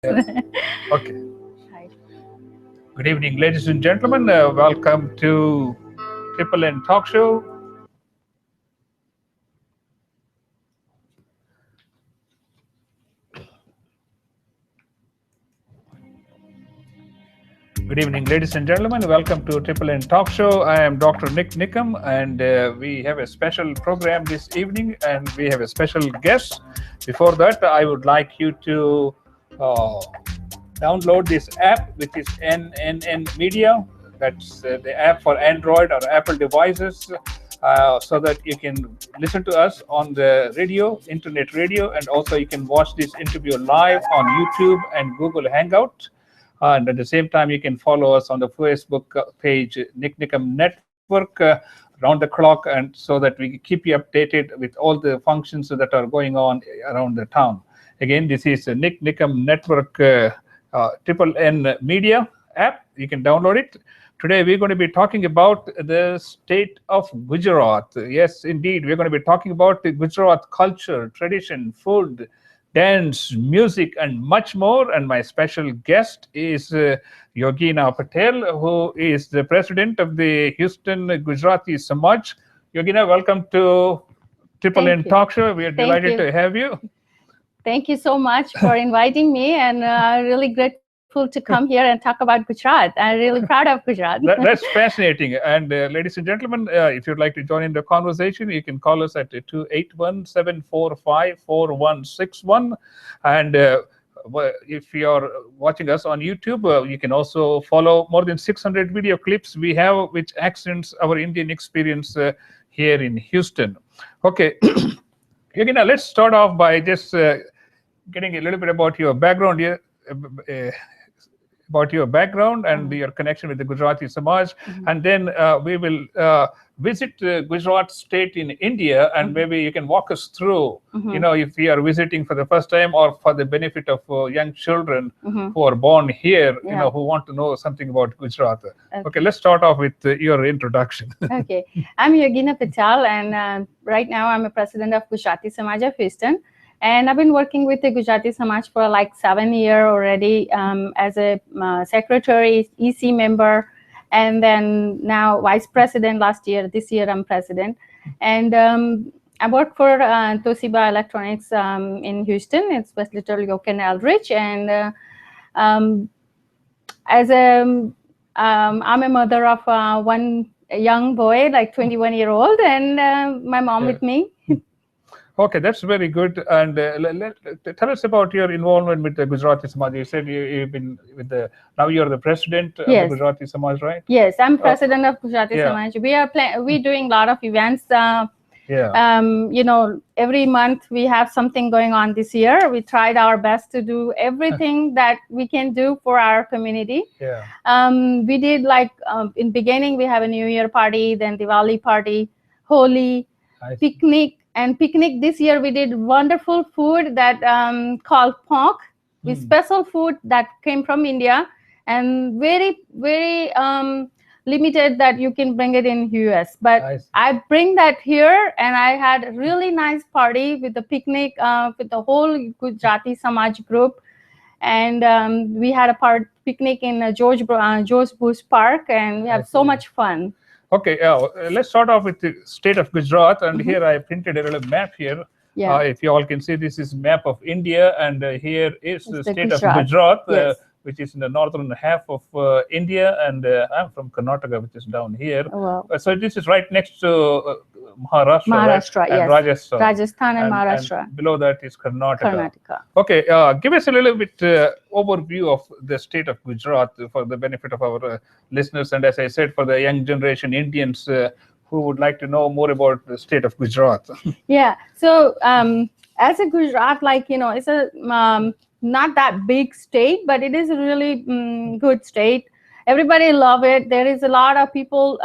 Yeah. Okay. Hi. Good evening, ladies and gentlemen. Welcome to Triple N Talk Show. Good evening, ladies and gentlemen. Welcome to Triple N Talk Show. I am Dr. Nick Nikam, and we have a special program this evening, and we have a special guest. Before that, I would like you to uh, download this app, which is NNN Media. That's the app for Android or Apple devices, so that you can listen to us on the radio, internet radio, and also you can watch this interview live on YouTube and Google Hangout. And at the same time, you can follow us on the Facebook page, NIKAM Network, around the clock, and so that we keep you updated with all the functions that are going on around the town. Again, this is NIKAM Network Triple N Media app. You can download it. Today, we're going to be talking about the state of Gujarat. Yes, indeed, we're going to be talking about the Gujarat culture, tradition, food, dance, music, and much more. And my special guest is Yogina Patel, who is the president of the Houston Gujarati Samaj. Yogina, welcome to Triple N Thank you. Talk Show. We are Thank delighted you. to have you. Thank you so much for inviting me, and really grateful to come here and talk about Gujarat. I'm really proud of Gujarat. That's fascinating. And ladies and gentlemen, if you'd like to join in the conversation, you can call us at 281-745-4161. And if you're watching us on YouTube, you can also follow more than 600 video clips we have, which accents our Indian experience here in Houston. Okay. Yogina, let's start off by just getting a little bit about your background here. About your background and your connection with the Gujarati Samaj, and then we will visit Gujarat state in India, and maybe you can walk us through, if we are visiting for the first time or for the benefit of young children who are born here, who want to know something about Gujarat. Okay, let's start off with your introduction. Okay, I'm Yogina Patel, and right now I'm a president of Gujarati Samaj of Houston. And I've been working with the Gujarati Samaj for like 7 years already as a secretary, EC member, and then now vice president last year. This year I'm president. And I work for Toshiba Electronics in Houston. It's West Little, Yoke and Eldridge. And I'm a mother of one young boy, like 21-year-old, and my mom with me. Okay, that's very good. And tell us about your involvement with the Gujarati Samaj. You said you've been with now you're the president of the Gujarati Samaj, right? Yes, I'm president of Gujarati Samaj. We're doing a lot of events. Every month we have something going on. This year we tried our best to do everything that we can do for our community. We did like in beginning we have a New Year party, then Diwali party, Holi, picnic. And picnic this year we did wonderful food that called ponk, with special food that came from India, and very limited that you can bring it in US. But I bring that here, and I had a really nice party with the picnic with the whole Gujarati Samaj group. And we had a picnic in George Bush Park, and we had so much fun. Okay, let's start off with the state of Gujarat, and here I printed a little map here. If you all can see, this is map of India, and here is the state of Gujarat, which is in the northern half of India, and I'm from Karnataka, which is down here. So this is right next to Maharashtra, and Rajasthan. Rajasthan and Maharashtra. And below that is Karnataka. Okay, give us a little bit overview of the state of Gujarat for the benefit of our listeners, and as I said, for the young generation Indians who would like to know more about the state of Gujarat. Yeah, so as a Gujarat, it's a not that big state, but it is a really good state. Everybody love it. There is a lot of people,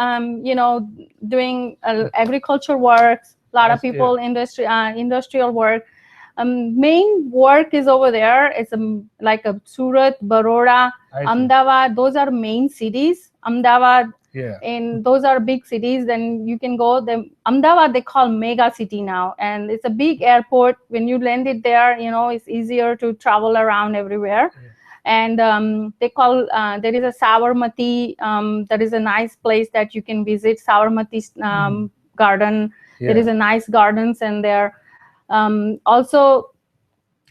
doing agriculture work. A lot of people industrial work. Main work is over there. It's like a Surat, Baroda, Ahmedabad. Those are main cities. Ahmedabad, Yeah. And those are big cities. Then you can go. The Ahmedabad they call mega city now, and it's a big airport. When you land it there, you know, it's easier to travel around everywhere. Yeah. And they call there is a Sabarmati. That is a nice place that you can visit. Sabarmati garden. Yeah. There is a nice gardens, and there also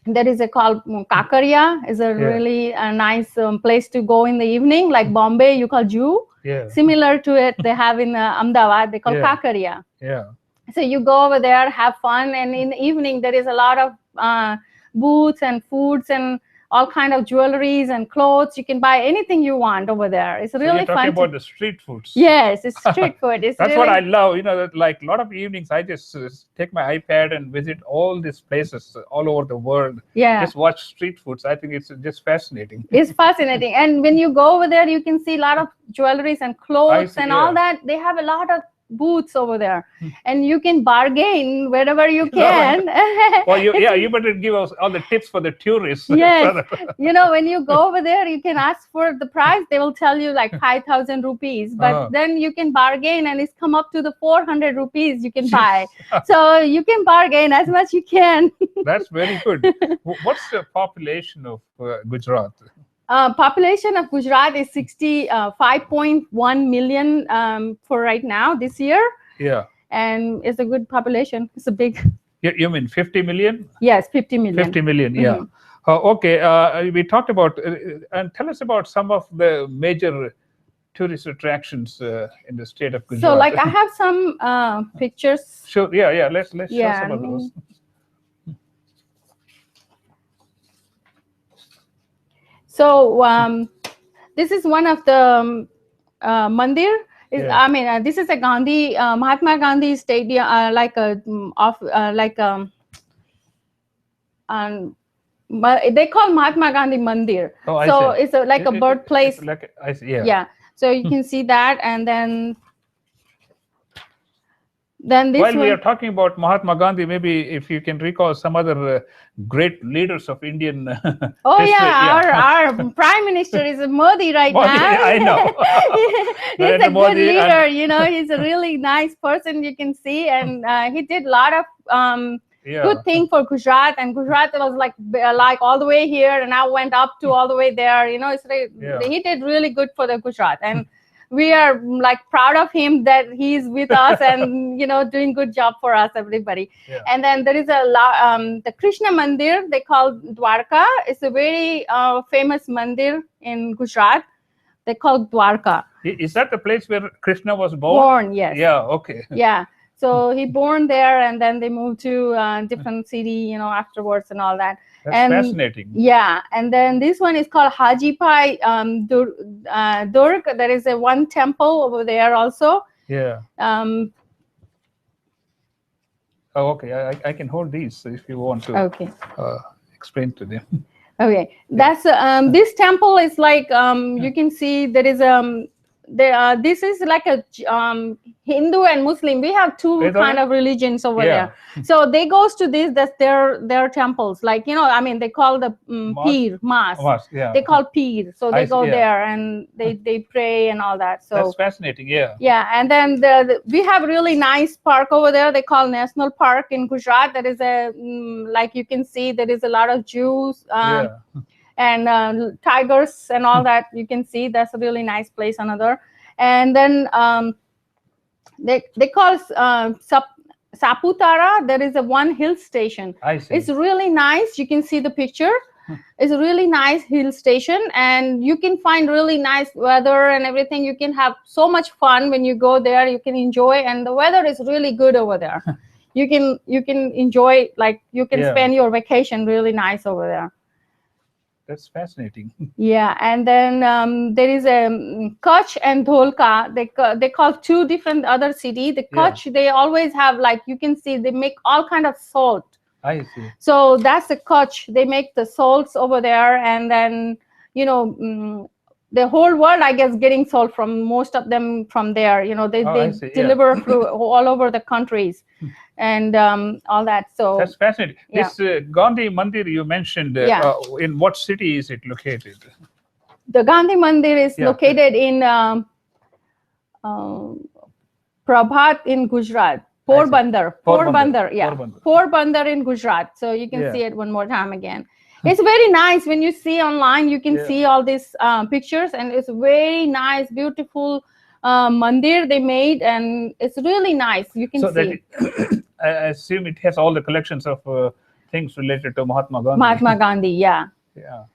there is a called Kakaria is a really nice place to go in the evening, like Bombay you call Jew. Yeah. Similar to it they have in Ahmedabad, they call Kakaria. Yeah. So you go over there, have fun, and in the evening there is a lot of booths and foods and all kind of jewelries and clothes. You can buy anything you want over there. It's really you're talking fun. About the street foods. Yes, it's street food. It's That's really... what I love. You know, that like a lot of evenings, I just take my iPad and visit all these places all over the world. Yeah. Just watch street foods. I think it's just fascinating. It's fascinating. And when you go over there, you can see a lot of jewelries and clothes and all that. They have a lot of booths over there, and you can bargain wherever you can. Well, you better give us all the tips for the tourists. Yes. You know, when you go over there, you can ask for the price. They will tell you like 5,000 rupees, but then you can bargain, and it's come up to the 400 rupees you can buy. So you can bargain as much you can. That's very good. What's the population of Gujarat? Population of Gujarat is 5.1 million for right now this year. Yeah. And it's a good population. It's a big... You mean 50 million? Yes, 50 million. 50 million, yeah. Okay, we talked about, and tell us about some of the major tourist attractions in the state of Gujarat. So like I have some pictures. Sure, yeah, let's show some of those. So this is one of the mandir. I mean, this is a Gandhi, Mahatma Gandhi stadium, they call Mahatma Gandhi Mandir. Oh, so it's like a birthplace. I see, yeah. Yeah. So you can see that, and then this While we are talking about Mahatma Gandhi, maybe if you can recall some other great leaders of Indian history. Our Prime Minister is Modi right Modi, now. I know. He's a good leader, you know, he's a really nice person, you can see, and he did a lot of good thing for Gujarat, and Gujarat was like all the way here, and now went up to all the way there, you know, he did really good for the Gujarat, and we are like proud of him that he's with us and, you know, doing good job for us, everybody. Yeah. And then there is the Krishna Mandir, they call Dwarka. It's a very famous mandir in Gujarat. They call Dwarka. Is that the place where Krishna was born? Born, yes. Yeah, okay. Yeah. So he born there, and then they moved to a different city, you know, afterwards and all that. That's fascinating. Yeah, and then this one is called Haji Pai Durg. There is one temple over there also. Yeah. Okay, I can hold these if you want to. Okay. Explain to them. Okay, that's this temple is like you can see there is this is like a Hindu and Muslim. We have two kind of religions over there. So they goes to this. That's their temples. Like, you know, I mean, they call the Peer Mass. They call Peer. So they go there and they pray and all that. So that's fascinating. Yeah. Yeah, and then we have really nice park over there. They call National Park in Gujarat. That is like you can see, there is a lot of Jews. And tigers and all that, you can see. That's a really nice place. Another, and then they call Saputara. There is one hill station. I see. It's really nice. You can see the picture. It's a really nice hill station, and you can find really nice weather and everything. You can have so much fun when you go there. You can enjoy, and the weather is really good over there. You can enjoy, like you can spend your vacation really nice over there. That's fascinating. Yeah, and then there is a Kutch and Dholka. They call two different other cities. The Kutch, they always have, like you can see, they make all kind of salt. I see. So that's the Kutch. They make the salts over there, and then, you know, the whole world, I guess, getting salt from most of them from there. You know, they deliver through all over the countries. And all that. So that's fascinating. This Gandhi Mandir you mentioned, in what city is it located? The Gandhi Mandir is located in Prabhat in Gujarat. Porbandar, yeah. Porbandar in Gujarat. So you can see it one more time again. It's very nice when you see online. You can see all these pictures, and it's very nice, beautiful mandir they made, and it's really nice. You can see. I assume it has all the collections of things related to Mahatma Gandhi. Mahatma Gandhi, yeah. Yeah.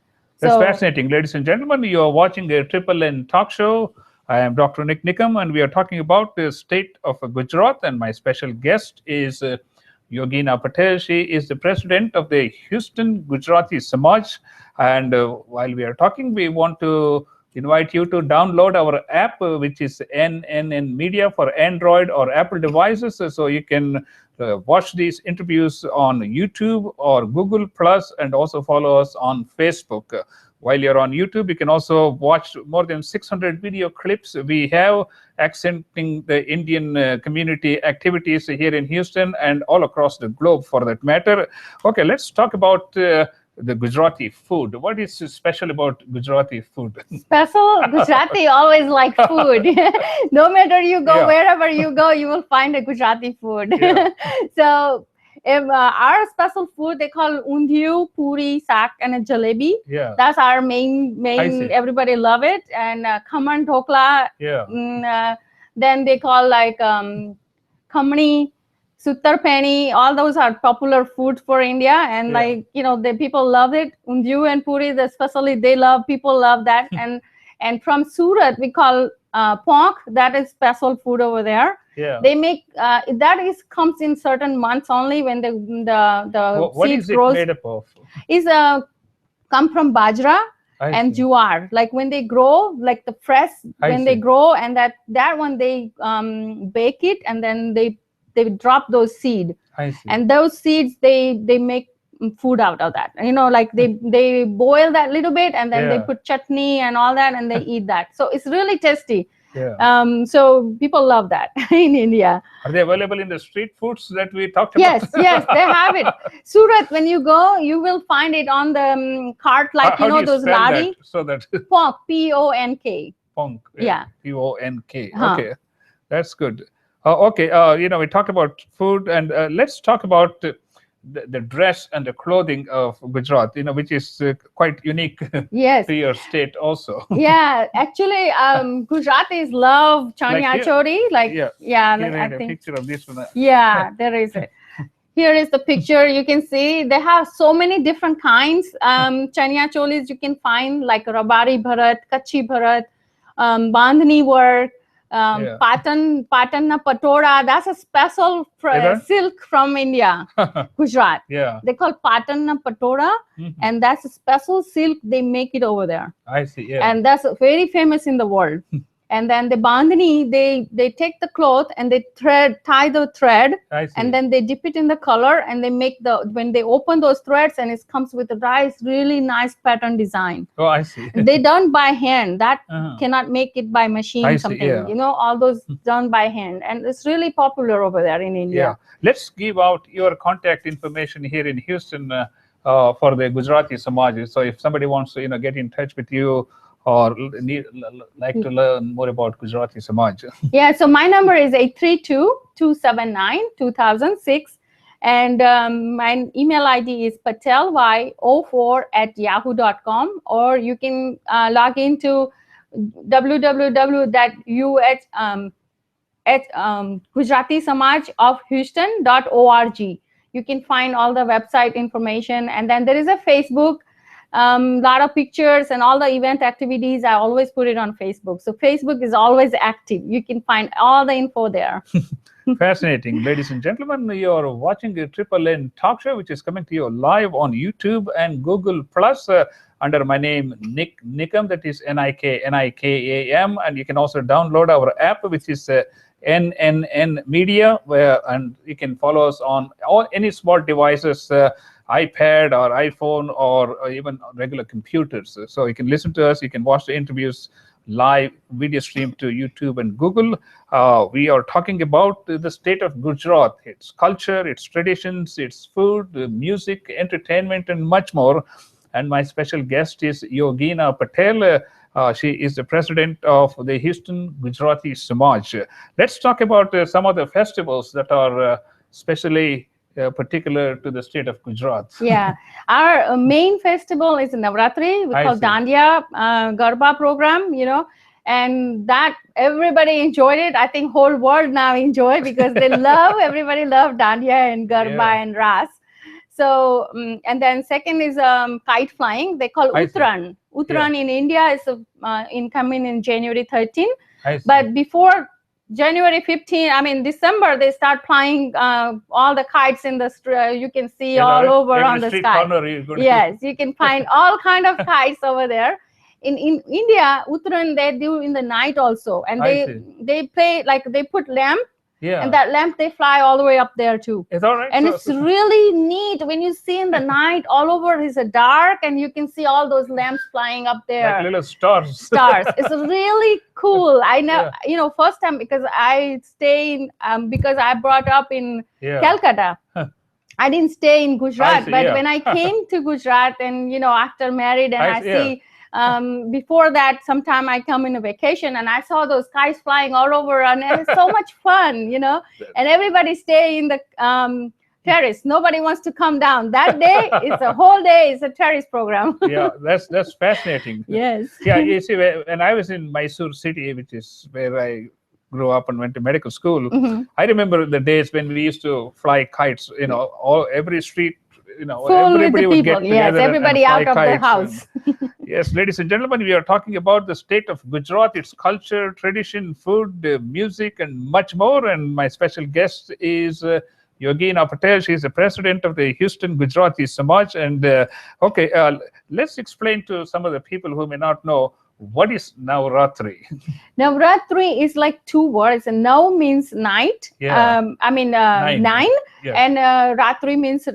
That's fascinating. Ladies and gentlemen, you are watching a Triple N talk show. I am Dr. Nik Nikam, and we are talking about the state of Gujarat, and my special guest is Yogina Patel. She is the president of the Houston Gujarati Samaj. And while we are talking, we want to invite you to download our app, which is NNN Media for Android or Apple devices. So you can watch these interviews on YouTube or Google Plus, and also follow us on Facebook. While you're on YouTube, you can also watch more than 600 video clips we have accenting the Indian community activities here in Houston and all across the globe for that matter. Okay, let's talk about the Gujarati food. What is special about Gujarati food? Special? Gujarati always like food. No matter you go, wherever you go, you will find a Gujarati food. So our special food, they call undhiyu, puri, sak, and a jalebi. That's our main. Everybody love it. And khaman, dhokla. Then they call like khamni, suttar pani. All those are popular foods for India, and like the people love it. Undhiyu and puri, especially people love that. And from Surat, we call ponk. That is special food over there. They make comes in certain months only when the what seed is it grows. Made up of? Is come from bajra and juar. Like when they grow, like the fresh when they grow, and that one they bake it, and then they drop those seeds. And those seeds they make food out of that. Like they boil that little bit, and then they put chutney and all that, and they eat that. So it's really tasty. So people love that in India. Are they available in the street foods that we talked about? Yes, they have it. Surat, when you go, you will find it on the cart, like those ladi. So that Ponk, P-O-N-K. Ponk. P-O-N-K. Okay, that's good. We talked about food, and let's talk about the dress and the clothing of Gujarat, which is quite unique to your state also. Actually, Gujaratis love chanya choli. I think a picture of this one. There is it. Here is the picture. You can see they have so many different kinds. Chanya cholis you can find like Rabari Bharat, Kachi Bharat, Bandhani work. Patan na Patora, that's a special silk from India, Gujarat. They call Patan na Patora, and that's a special silk. They make it over there. I see. And that's very famous in the world. And then the bandhani, they take the cloth and they tie the thread, and then they dip it in the color, and they make when they open those threads, and it comes with a really nice pattern design. Oh, I see. They done by hand. That cannot make it by machine. Something. All those done by hand, and it's really popular over there in India. Let's give out your contact information here in Houston for the Gujarati Samaj. So if somebody wants to get in touch with you, or like to learn more about Gujarati Samaj. So my number is 832-279-2006, and my email ID is pately04@yahoo.com, or you can log into www.gujratisamajofhouston.org. You can find all the website information, and then there is a Facebook. Lot of pictures and all the event activities. I always put it on Facebook. So Facebook is always active. You can find all the info there. Fascinating. Ladies and gentlemen, you're watching the Triple N talk show, which is coming to you live on YouTube and Google Plus under my name, Nik Nikam. That is NIKAM. And you can also download our app, which is NNN Media, and you can follow us on any smart devices, iPad or iPhone, or even regular computers. So you can listen to us, you can watch the interviews live, video stream to YouTube and Google. We are talking about the state of Gujarat, its culture, its traditions, its food, music, entertainment, and much more. And my special guest is Yogina Patel. She is the president of the Houston Gujarati Samaj. Let's talk about some of the festivals that are especially particular to the state of Gujarat. Yeah, our main festival is Navratri. We I call see. Dandiya Garba program, and that everybody enjoyed it. I think whole world now enjoy because they love, everybody love Dandiya and Garba Yeah. and Ras. So, and then second is kite flying. They call I see. Uttaran. Uttaran in India is incoming in January 13. I see. But before January 15, I mean December, they start flying all the kites in the street. You can see all over every on the street sky. corner you're going Yes, you can find all kind of kites over there. In India, Uttaran they do in the night also, and they play like they put lamp. Yeah. And that lamp, they fly all the way up there too. It's all right. And it's really neat when you see in the night all over is a dark and you can see all those lamps flying up there. Like little stars. Stars. It's really cool. I know, first time because I stay in, because I brought up in Calcutta. I didn't stay in Gujarat, but when I came to Gujarat and, after married and I see, before that, sometime I come in a vacation and I saw those kites flying all over and it's so much fun, and everybody stay in the terrace. Nobody wants to come down. That day, it's a whole day, it's a terrace program. Yeah, that's fascinating. Yes. Yeah, you see, when I was in Mysore city, which is where I grew up and went to medical school, I remember the days when we used to fly kites, every street, everybody would get together. Yes, everybody and out fly of the kites. house. Yes, ladies and gentlemen, we are talking about the state of Gujarat, its culture, tradition, food, music, and much more. And my special guest is Yogina Patel. She is the president of the Houston Gujarati Samaj. And let's explain to some of the people who may not know, what is Navratri? Navratri is like two words. And Nav means night. Yeah. Nine. Yes. And Ratri means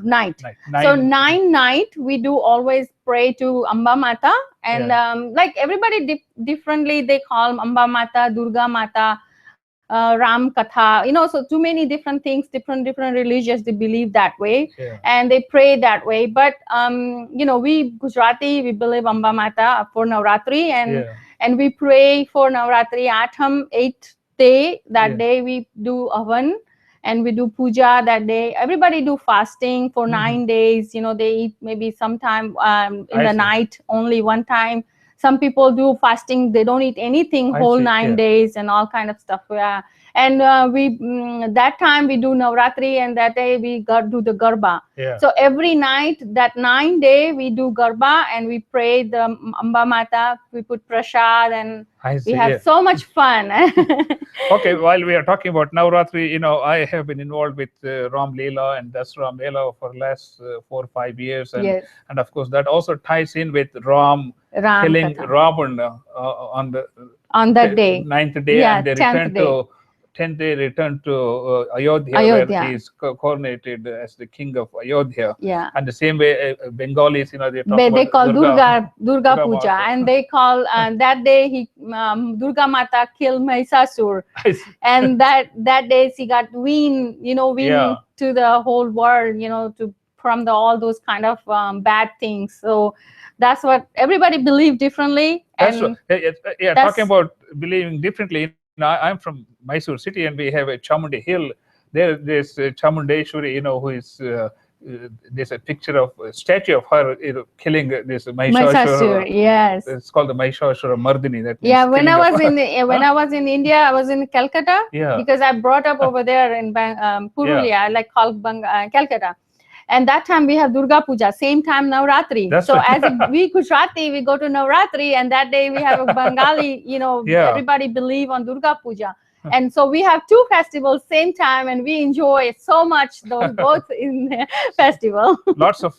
night. So 9 night, we do always pray to Amba Mata. And like everybody differently, they call Amba Mata, Durga Mata, Ram Katha, so too many different things, different religions, they believe that way. And they pray that way. But, we Gujarati, we believe Amba Mata for Navratri and we pray for Navratri Atham, 8th day. That day we do Avan and we do puja that day. Everybody do fasting for 9 days. They eat maybe sometime in the night, only one time. Some people do fasting, they don't eat anything whole 9 days and all kind of stuff. Yeah. And we that time we do Navratri and that day we do the Garba. Yeah. So every night, that 9 day, we do Garba and we pray the Amba Mata, we put prasad and we have so much fun. Okay, while we are talking about Navratri, I have been involved with Ram Leela and Dasra Mela for the last 4 or 5 years. And, and of course, that also ties in with Ram killing Ravan on that day. 9th day, and they return to 10th day return to Ayodhya, where he is coronated as the king of Ayodhya. Yeah. And the same way Bengalis, they call Durga Puja, and they call that day Durga Mata killed Mahishasur, and that day she got weaned, to the whole world, from all those kind of bad things. So that's what everybody believe differently. And talking about believing differently. I'm from Mysore city, and we have a Chamundi hill. There's Chamundeshwari, who is there's a picture of a statue of her, killing this Mahishasura. Yes, it's called the Mahishasura Mardini. That when I was in when I was in India, I was in Calcutta. Because I brought up over there in Purulia, like called Calcutta. And that time we have Durga Puja, same time Navratri. So as we Gujarati, we go to Navratri, and that day we have a Bengali, everybody believe on Durga Puja. And so we have 2 festivals same time, and we enjoy so much those both in the festival. Lots of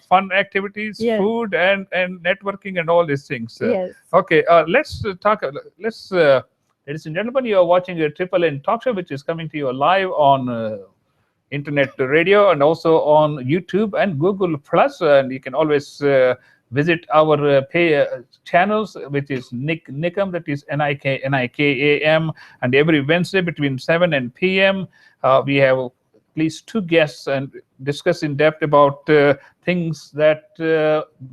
fun activities, food and networking and all these things. Yes. Okay, let's talk. Ladies and gentlemen, you are watching a Triple N talk show, which is coming to you live on internet radio and also on YouTube and Google Plus, and you can always visit our channels, which is NIKAM, that is NIKAM, and every Wednesday between 7 and PM we have least 2 guests and discuss in depth about things that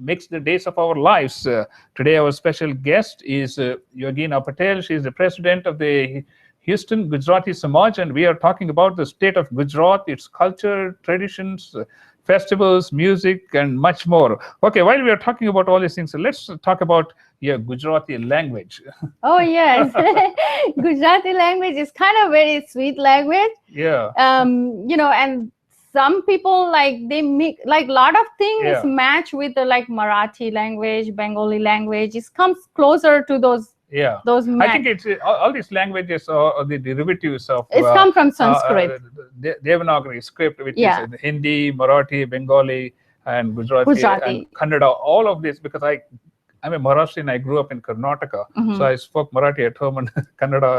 makes the days of our lives. Today, our special guest is Yogina Patel. She is the president of the Houston Gujarati Samaj, and we are talking about the state of Gujarat, its culture, traditions, festivals, music, and much more. Okay, while we are talking about all these things, let's talk about your Gujarati language. Oh yes, Gujarati language is kind of very sweet language. Yeah. And some people like they make like a lot of things Yeah. match with the like Marathi language, Bengali language. It comes closer to those. Yeah, Those I think it's all these languages are the derivatives of. It's come from Sanskrit. Devanagari script, which Yeah. is Hindi, Marathi, Bengali, and Gujarati, and Kannada. All of this, because I'm a Maharashtrian. I grew up in Karnataka, so I spoke Marathi at home and Kannada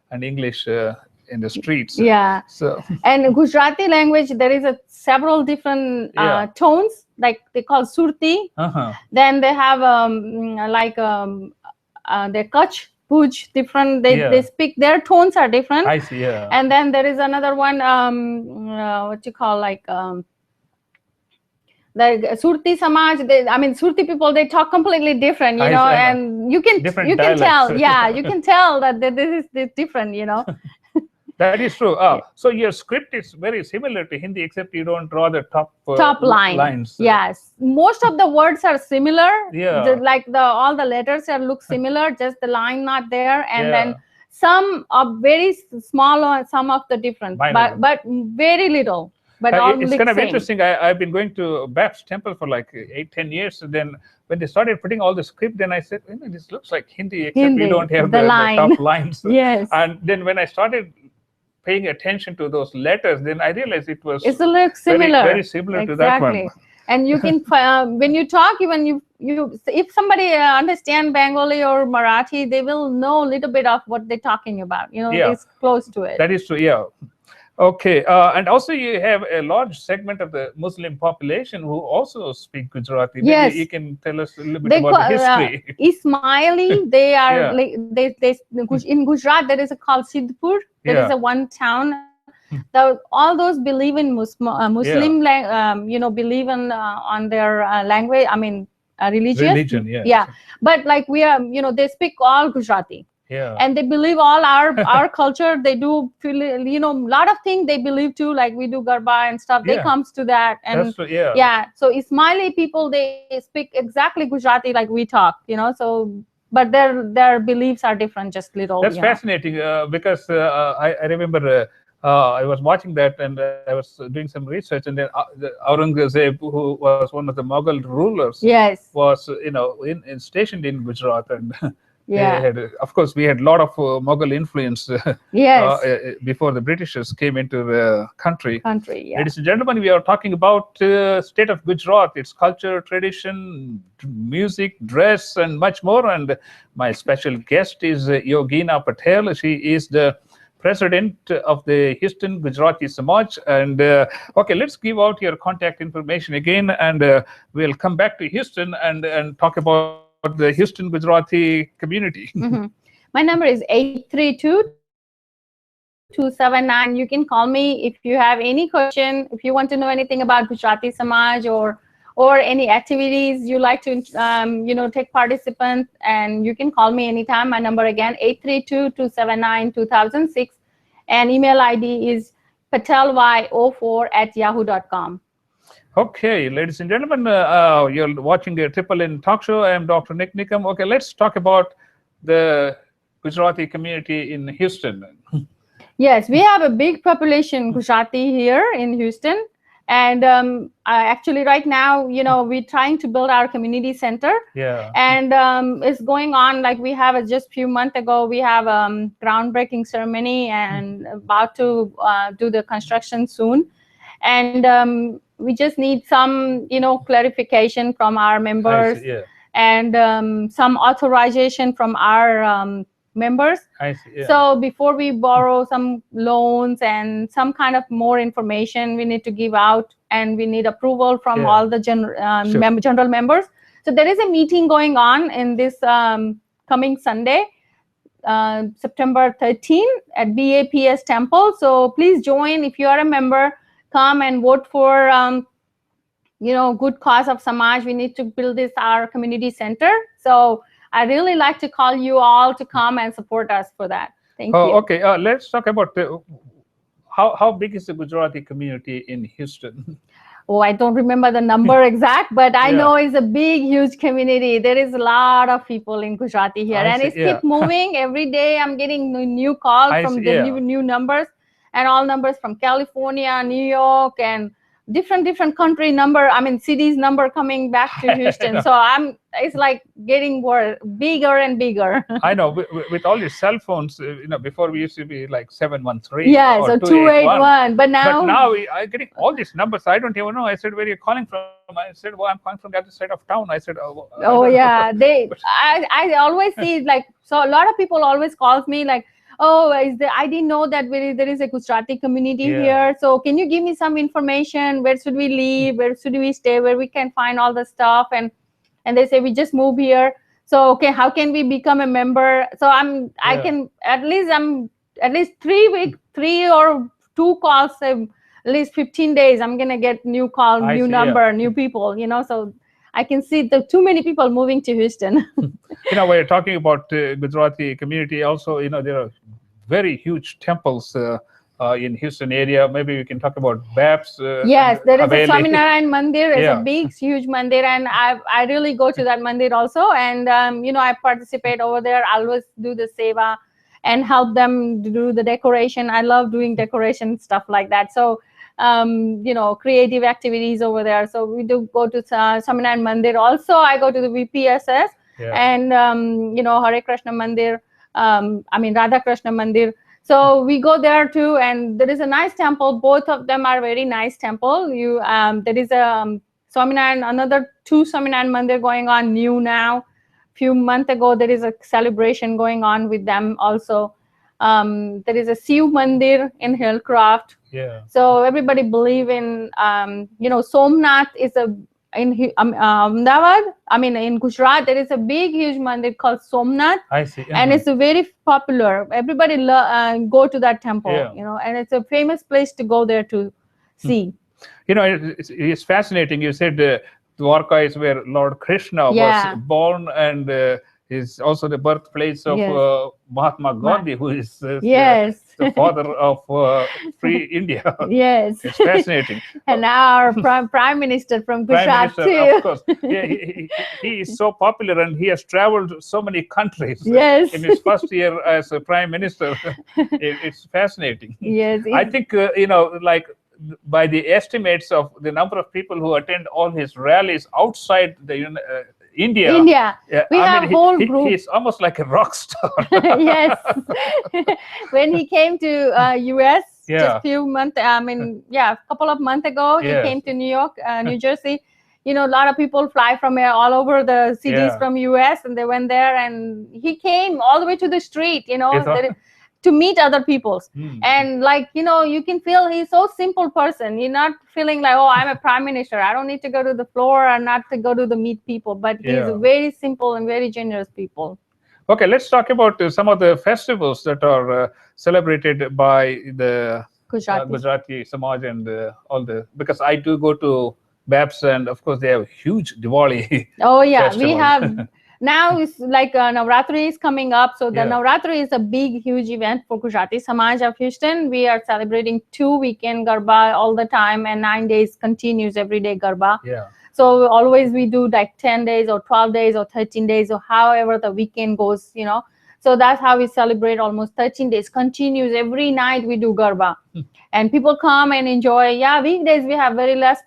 and English in the streets. Yeah. So and Gujarati language, there is several different tones, like they call surti. Then they have the Kutch, Bhuj, different. They speak, their tones are different. I see. Yeah. And then there is another one, what you call like the Surti Samaj. Surti people, they talk completely different, you know, and you can tell, yeah, you can tell that this is different, you know. That is true. So your script is very similar to Hindi, except you don't draw the top lines. Yes, most of the words are similar. Yeah. All the letters look similar, just the line not there, and then some are very small, some of the different, but very little. But it's kind of interesting. I've been going to Bap's temple for like 8-10 years. And then when they started putting all the script, then I said, this looks like Hindi, except we don't have the top lines. Yes. And then when I started paying attention to those letters, then I realized it was similar, very similar to that one. And you can when you talk, even you if somebody understand Bengali or Marathi, they will know a little bit of what they're talking about. You know, it's close to it. That is true. Yeah. Okay, and also you have a large segment of the Muslim population who also speak Gujarati. Yes. Maybe you can tell us a little bit about the history. Ismaili, they are like they in Gujarat there is a called Sidhpur. There is a one town. All those believe in Muslim, believe on their language. Religion. Yeah. But like we are, they speak all Gujarati. Yeah. And they believe all our culture. They do feel, a lot of things they believe too, like we do garba and stuff. They comes to that. And that's true, yeah. So Ismaili people, they speak exactly Gujarati like we talk, so but their beliefs are different, just little. That's fascinating because I remember I was watching that and I was doing some research, and then Aurangzeb, who was one of the Mughal rulers, was stationed in Gujarat, and of course we had a lot of Mughal influence before the Britishers came into the country. Ladies and gentlemen, we are talking about state of Gujarat, its culture, tradition, music, dress, and much more. And my special guest is Yogina Patel. She is the president of the Houston Gujarati Samaj. And okay, let's give out your contact information again, and we'll come back to Houston and talk about the Houston Gujarati community. My number is 832-279. You can call me if you have any question, if you want to know anything about Gujarati Samaj or any activities you like to take participant, and you can call me anytime. My number again 832-279-2006, and email ID is pately04@yahoo.com. Okay, ladies and gentlemen, you're watching the Triple N Talk Show. I am Dr. Nik Nikam. Okay, let's talk about the Gujarati community in Houston. Yes, we have a big population Gujarati here in Houston. And actually right now, we're trying to build our community center. Yeah. And it's going on, like we have just a few months ago, we have groundbreaking ceremony and about to do the construction soon. And we just need some, clarification from our members. And some authorization from our members. I see, yeah. So before we borrow some loans and some kind of more information we need to give out, and we need approval from all the general members. So there is a meeting going on in this coming Sunday, September 13 at BAPS Temple. So please join if you are a member. come and vote for good cause of Samaj. We need to build this our community center. So I really like to call you all to come and support us for that. Thank you. Okay, let's talk about how big is the Gujarati community in Houston? Oh, I don't remember the number exact, but I know it's a big, huge community. There is a lot of people in Gujarati here, and it's keep moving every day. I'm getting new calls from the new numbers, and all numbers from California, New York, and different country number. I mean, cities number coming back to Houston. So it's like getting bigger and bigger. I know with all your cell phones, before we used to be like 713. Yeah, so 281. But now I'm getting all these numbers. I don't even know. I said, where are you calling from? I said, well, I'm calling from the other side of town. I said, oh yeah, I always see so a lot of people always calls me like, oh, I didn't know that there is a Gujarati community here. So can you give me some information? Where should we live? Where should we stay? Where we can find all the stuff? And they say, we just moved here. So, okay, how can we become a member? So I can at least 3 or 2 calls, at least 15 days. I'm going to get new call, new number, new people, so I can see too many people moving to Houston. We're talking about Gujarati community. Also, there are very huge temples in Houston area. Maybe we can talk about Babs. Yes, there is a Swaminarayan Mandir. It's a big, huge mandir, and I really go to that mandir also. And I participate over there. I always do the seva and help them do the decoration. I love doing decoration stuff like that. So creative activities over there. So we do go to Swaminarayan Mandir. Also, I go to the VPSS and Hare Krishna Mandir. Radha Krishna Mandir. So we go there too, and there is a nice temple. Both of them are very nice temple. There is a Swaminarayan, another 2 Swaminarayan Mandir going on new now. Few months ago, there is a celebration going on with them also. There is a Shiv Mandir in Hillcroft. Yeah. So everybody believe in, Somnath is in Ahmedabad. In Gujarat, there is a big, huge mandir called Somnath. I see. And it's very popular. Everybody go to that temple, and it's a famous place to go there to see. It's fascinating. You said Dwarka is where Lord Krishna was born, and is also the birthplace of Mahatma Gandhi, who is the father of free India. Yes. It's fascinating. And now our prime minister from Gujarat too. Of course. He is so popular, and he has traveled so many countries. Yes. In his first year as a prime minister. It's fascinating. Yes. I think, by the estimates of the number of people who attend all his rallies outside the India. We have whole group. He's almost like a rock star. Yes. When he came to US just a few months, a couple of months ago, he came to New York, New Jersey. A lot of people fly from here all over the cities from US, and they went there, and he came all the way to the street, to meet other people. And you can feel he's so simple person. You're not feeling like, oh, I'm a prime minister, I don't need to go to the floor or not to go to the meet people, but he's a very simple and very generous people. Okay, let's talk about some of the festivals that are celebrated by the Gujarati Samaj and because I do go to Babs, and of course they have a huge Diwali. Oh yeah, festival. We have now it's like Navratri is coming up. So the Navratri is a big, huge event for Gujarati Samaj of Houston. We are celebrating 2 weekend Garba all the time, and 9 days continues every day Garba. Yeah. So always we do like 10 days or 12 days or 13 days or however the weekend goes, So that's how we celebrate almost 13 days. Continues every night we do Garba. And people come and enjoy. Yeah, weekdays we have very less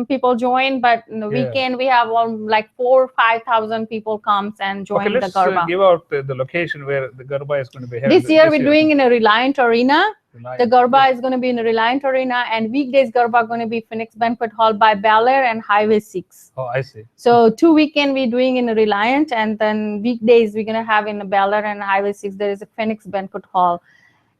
people join, but in the weekend we have like 4,000 or 5,000 people comes and join the Garba. Let's give out the location where the Garba is going to be held. This year we're doing in a Reliant Arena. The Garba is going to be in a Reliant Arena, and weekdays Garba going to be Phoenix Banquet Hall by Bel Air and Highway 6. Oh, I see. So 2 weekend we're doing in a Reliant, and then weekdays we're going to have in the Bel Air and Highway 6. There is a Phoenix Banquet Hall.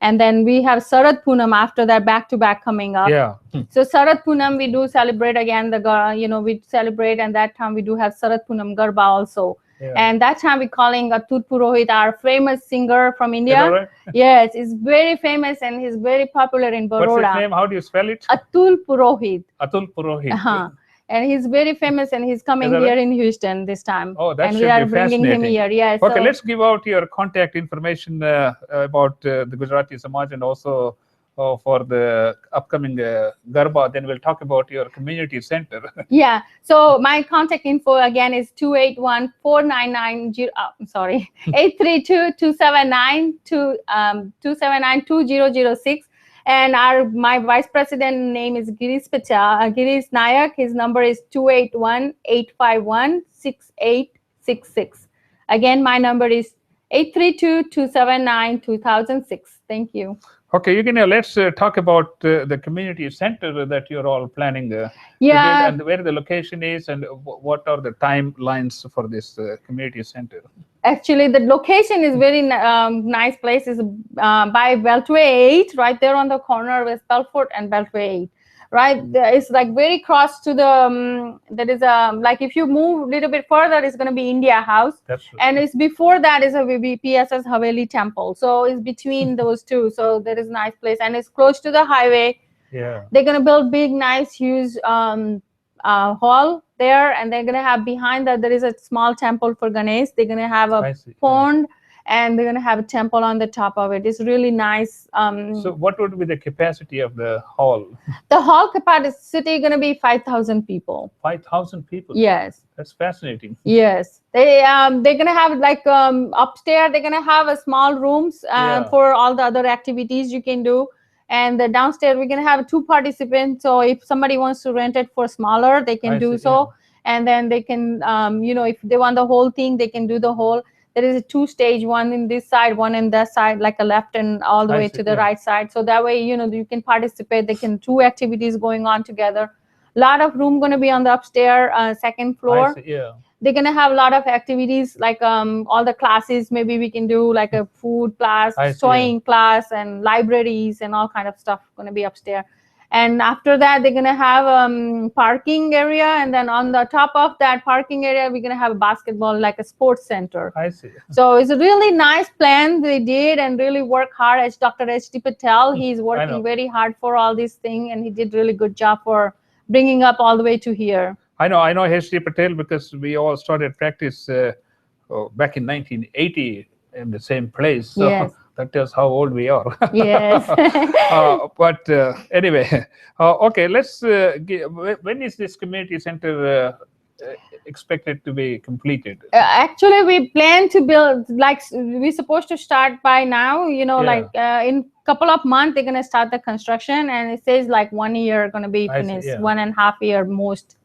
And then we have Sarad Poonam after that, back-to-back coming up. Yeah. So Sarad Poonam, we do celebrate again, we celebrate, and that time we do have Sarad Poonam Garba also. And that time we're calling Atul Purohit, our famous singer from India. Is that right? Yes, he's very famous and he's very popular in Baroda. What's his name? How do you spell it? Atul Purohit. Atul Purohit. And he's very famous and he's coming here in Houston this time. Oh, that and should we are be bringing him fascinating. here. Yes. Okay, so, let's give out your contact information about the Gujarati Samaj and also for the upcoming Garba. Then we'll talk about your community center. Yeah. So my contact info again is 281-499. Sorry, 832-279-2006. And my vice president name is Girish Patel. Girish Nayak. His number is 281-851-6866. Again, my number is 832-279-2006. Thank you. Okay, Yogina, let's talk about the community center that you're all planning to Yeah. build, and where the location is, and what are the timelines for this community center. Actually, the location is very nice place. Is by Beltway 8, right there on the corner with Belfort and Beltway 8. Right, it's like very close to the. There is a like if you move a little bit further, it's going to be India House. That's right. And it's before that is a PSS Haveli Temple. So it's between those two. So there is a nice place, and it's close to the highway. Yeah. They're going to build big, nice, huge hall there, and they're going to have behind that there is a small temple for Ganesh. They're going to have a pond, and they're going to have a temple on the top of it. It's really nice. So what would be the capacity of the hall? The hall capacity is going to be 5,000 people. 5,000 people? Yes. That's fascinating. Yes. They're going to have like upstairs, they're going to have a small rooms for all the other activities you can do. And the downstairs, we're going to have 2 participants. So if somebody wants to rent it for smaller, they can do so. Yeah. And then they can, if they want the whole thing, they can do the whole. There is a 2-stage, one in this side, one in that side, like a left and all the way to the right side. So that way, you can participate. They can 2 activities going on together. A lot of room going to be on the upstairs, 2nd floor. They're going to have a lot of activities like all the classes. Maybe we can do like a food class, sewing class, and libraries and all kind of stuff going to be upstairs. And after that, they're going to have parking area. And then on the top of that parking area, we're going to have a basketball, like a sports center. I see. So it's a really nice plan they did and really work hard. As Dr. H.D. Patel, he's working very hard for all these things. And he did really good job for bringing up all the way to here. I know H.D. Patel because we all started practice back in 1980 in the same place. So yes. That tells how old we are. Yes. But anyway, okay, let's when is this community center expected to be completed? Actually, we plan to build, like we're supposed to start by now, like in couple of months, they're going to start the construction, and it says like 1 year going to be finished, 1.5 years most.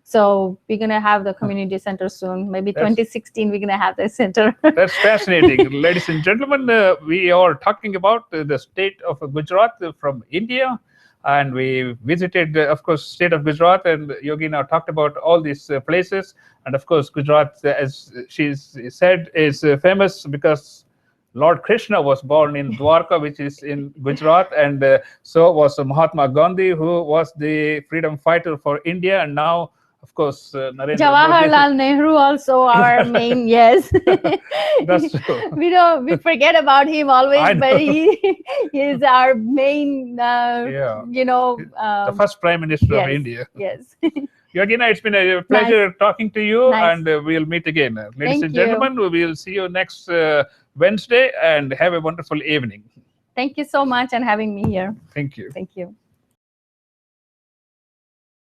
So we're going to have the community center soon. Maybe 2016, we're going to have the center. That's fascinating. Ladies and gentlemen, we are talking about the state of Gujarat from India. And we visited, of course, state of Gujarat, and Yogina talked about all these places. And of course, Gujarat, as she said, is famous because Lord Krishna was born in Dwarka, which is in Gujarat, and so was Mahatma Gandhi, who was the freedom fighter for India, and now, of course, Jawaharlal Nehru also our main, yes. That's true. We forget about him always, but he is our main, the first Prime Minister of India. Yes. Yogina, it's been a pleasure talking to you, and we'll meet again. Ladies and gentlemen, we will see you next Wednesday, and have a wonderful evening. Thank you so much and having me here. Thank you. Thank you.